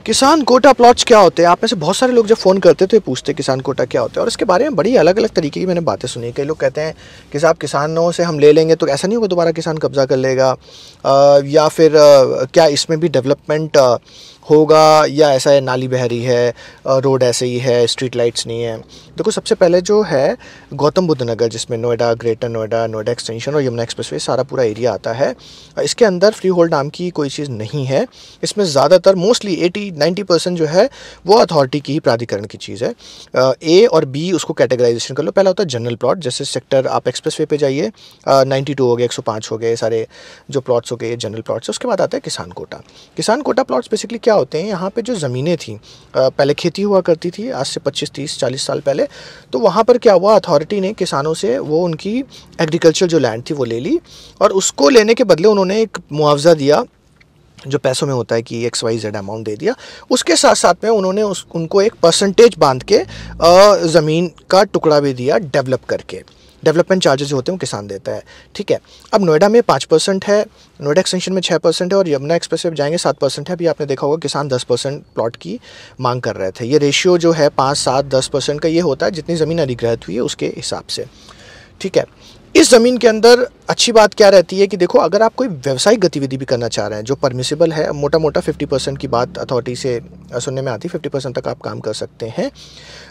किसान कोटा प्लॉट्स क्या होते हैं? आप में से बहुत सारे लोग जब फ़ोन करते हैं तो ये पूछते हैं किसान कोटा क्या होता है, और इसके बारे में बड़ी अलग-अलग तरीके की मैंने बातें सुनी। कई लोग कहते हैं कि साहब किसानों से हम ले लेंगे तो ऐसा नहीं होगा दोबारा किसान कब्ज़ा कर लेगा, या फिर क्या इसमें भी डेवलपमेंट होगा, या ऐसा है नाली बह रही है, रोड ऐसे ही है, स्ट्रीट लाइट्स नहीं है। देखो, सबसे पहले जो है गौतम बुद्ध नगर, जिसमें नोएडा, ग्रेटर नोएडा, नोएडा एक्सटेंशन और यमुना एक्सप्रेसवे सारा पूरा एरिया आता है, इसके अंदर फ्री होल्ड नाम की कोई चीज़ नहीं है। इसमें ज़्यादातर मोस्टली 80-90% जो है वो अथॉरिटी की ही प्राधिकरण की चीज़ है। ए और बी उसको कैटेगराइजेशन कर लो। पहला होता है जनरल प्लॉट, जैसे सेक्टर आप एक्सप्रेसवे पे जाइए, 92 हो गए, 105 हो गए, सारे जो प्लॉट्स हो गए ये जनरल प्लॉट्स है। उसके बाद आता है किसान कोटा। किसान कोटा प्लॉट्स बेसिकली क्या होते हैं, यहाँ पे जो ज़मीनें थी, पहले खेती हुआ करती थी आज से 25, 30, 40 साल पहले, तो वहाँ पर क्या हुआ, अथॉरिटी ने किसानों से वो उनकी एग्रीकल्चर जो लैंड थी वो ले ली, और उसको लेने के बदले उन्होंने एक मुआवजा दिया जो पैसों में होता है कि XYZ अमाउंट दे दिया। उसके साथ साथ में उन्होंने उनको एक परसेंटेज बांध के ज़मीन का टुकड़ा भी दिया डेवलप करके। डेवलपमेंट चार्जेस जो होते हैं वो किसान देता है, ठीक है। अब नोएडा में 5% है, नोएडा एक्सटेंशन में 6% है, और यमुना एक्सप्रेस पे जाएंगे 7% है। अभी आपने देखा होगा किसान 10% प्लॉट की मांग कर रहे थे। ये रेशियो जो है 5, 7, 10% का ये होता है जितनी ज़मीन अधिग्रहित हुई है उसके हिसाब से, ठीक है। इस ज़मीन के अंदर अच्छी बात क्या रहती है कि देखो, अगर आप कोई व्यावसायिक गतिविधि भी करना चाह रहे हैं जो परमिसिबल है, मोटा मोटा 50% की बात अथॉरिटी से सुनने में आती है, 50% तक आप काम कर सकते हैं।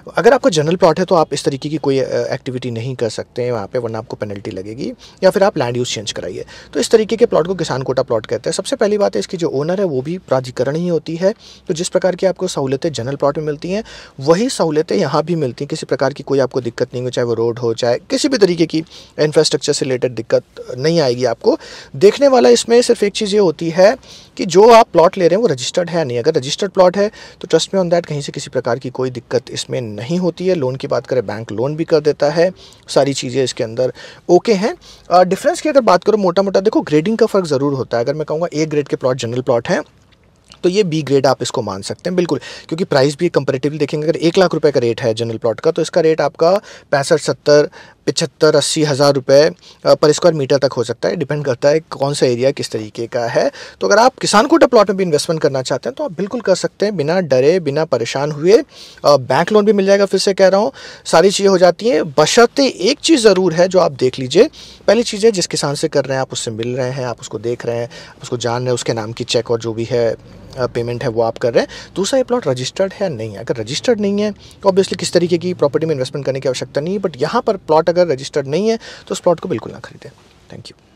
अगर आपका जनरल प्लॉट है तो आप इस तरीके की कोई एक्टिविटी नहीं कर सकते हैं वहाँ पे, वरना आपको पेनल्टी लगेगी, या फिर आप लैंड यूज़ चेंज कराइए। तो इस तरीके के प्लॉट को किसान कोटा प्लॉट कहते हैं। सबसे पहली बात है, इसकी जो ओनर है वो भी प्राधिकरण ही होती है। तो जिस प्रकार की आपको सहूलतें जनरल प्लॉट में मिलती हैं वही सहूलतें यहाँ भी मिलती हैं। किसी प्रकार की कोई आपको दिक्कत नहीं हो, चाहे वो रोड हो, चाहे किसी भी तरीके की इंफ्रास्ट्रक्चर से रिलेटेड दिक्कत नहीं आएगी आपको। देखने वाला इसमें सिर्फ एक चीज़ ये होती है कि जो आप प्लॉट ले रहे हैं वो रजिस्टर्ड है नहीं। अगर रजिस्टर्ड प्लॉट है तो ट्रस्ट में ऑन दैट कहीं से किसी प्रकार की कोई दिक्कत इसमें नहीं होती है। लोन की बात करें, बैंक लोन भी कर देता है, सारी चीज़ें इसके अंदर ओके हैं। डिफरेंस की अगर बात करो, मोटा मोटा देखो ग्रेडिंग का फ़र्क ज़रूर होता है। अगर मैं कहूँगा A ग्रेड के प्लॉट जनरल प्लॉट हैं तो ये B ग्रेड आप इसको मान सकते हैं, बिल्कुल, क्योंकि प्राइस भी कंपैरेटिवली देखेंगे। अगर 1 लाख रुपए का रेट है जनरल प्लॉट का तो इसका रेट आपका 65, 70, 75, 80 हज़ार रुपये पर स्क्वायर मीटर तक हो सकता है। डिपेंड करता है कौन सा एरिया किस तरीके का है। तो अगर आप किसान कोटा प्लॉट में भी इन्वेस्टमेंट करना चाहते हैं तो आप बिल्कुल कर सकते हैं, बिना डरे, बिना परेशान हुए। बैंक लोन भी मिल जाएगा, फिर से कह रहा हूँ, सारी चीज़ें हो जाती हैं। बशर्ते एक चीज़ ज़रूर है जो आप देख लीजिए। पहली चीज़ है, जिस किसान से कर रहे हैं आप उससे मिल रहे हैं, आप उसको देख रहे हैं, आप उसको जान रहे हैं, उसके नाम की चेक और जो भी है पेमेंट है वो आप कर रहे हैं। दूसरा, ये प्लॉट रजिस्टर्ड है नहीं है। अगर रजिस्टर्ड नहीं है तो ऑब्वियसली किस तरीके की प्रॉपर्टी में इन्वेस्टमेंट करने की आवश्यकता नहीं है, बट यहाँ पर प्लॉट अगर रजिस्टर्ड नहीं है तो उस प्लॉट को बिल्कुल ना खरीदें। Thank you.